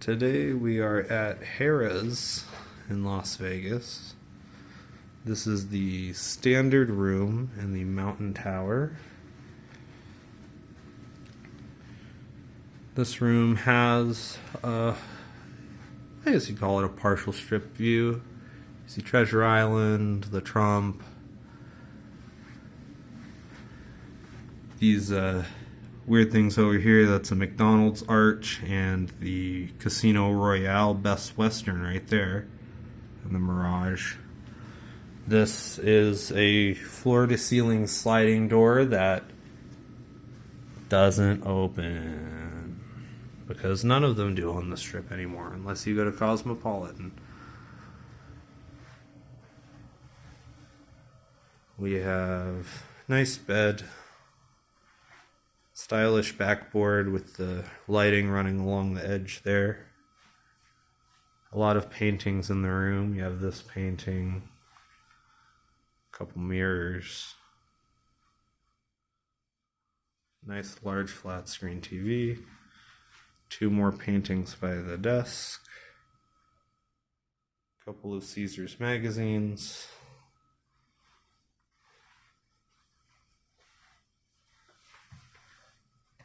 Today we are at Harrah's in Las Vegas. This is the standard room in the Mountain Tower. This room has, I guess you'd call it a partial strip view. You see Treasure Island, the Trump, these weird things over here. That's a McDonald's arch and the Casino Royale Best Western right there, and the Mirage. This is a floor-to-ceiling sliding door that doesn't open, because none of them do on the Strip anymore, unless you go to Cosmopolitan. We have nice bed, stylish backboard with the lighting running along the edge there. A lot of paintings in the room. You have this painting, a couple mirrors, nice large flat screen TV, two more paintings by the desk, a couple of Caesars magazines.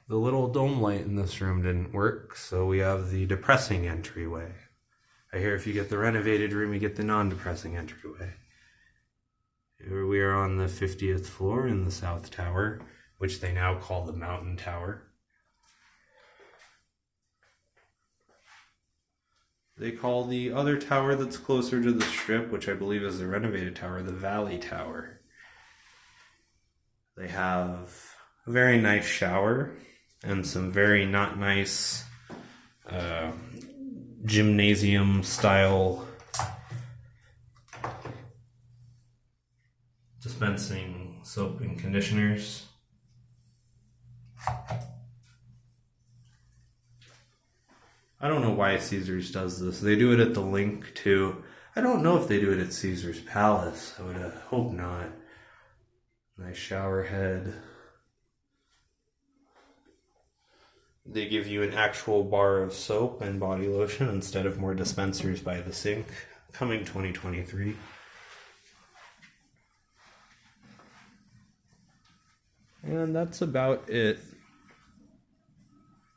The little dome light in this room didn't work, so we have the depressing entryway. I hear if you get the renovated room, you get the non-depressing entryway. Here we are on the 50th floor in the South Tower, which they now call the Mountain Tower. They call the other tower that's closer to the Strip, which I believe is the renovated tower, the Valley Tower. They have a very nice shower and some very not nice gymnasium style dispensing soap and conditioners. I don't know why Caesars does this. They do it at the Link too. I don't know if they do it at Caesars Palace. I would hope not. Nice shower head. They give you an actual bar of soap and body lotion instead of more dispensers by the sink. Coming 2023. And that's about it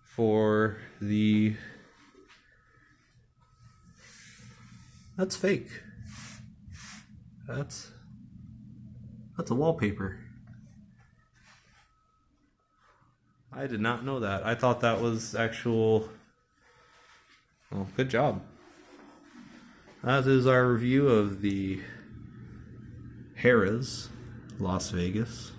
for the... That's fake. That's a wallpaper. I did not know that. I thought that was actual... Well, good job. That is our review of the Harrah's Las Vegas.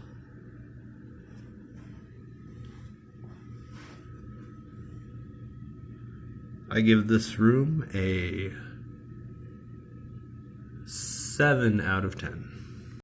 I give this room a 7 out of 10.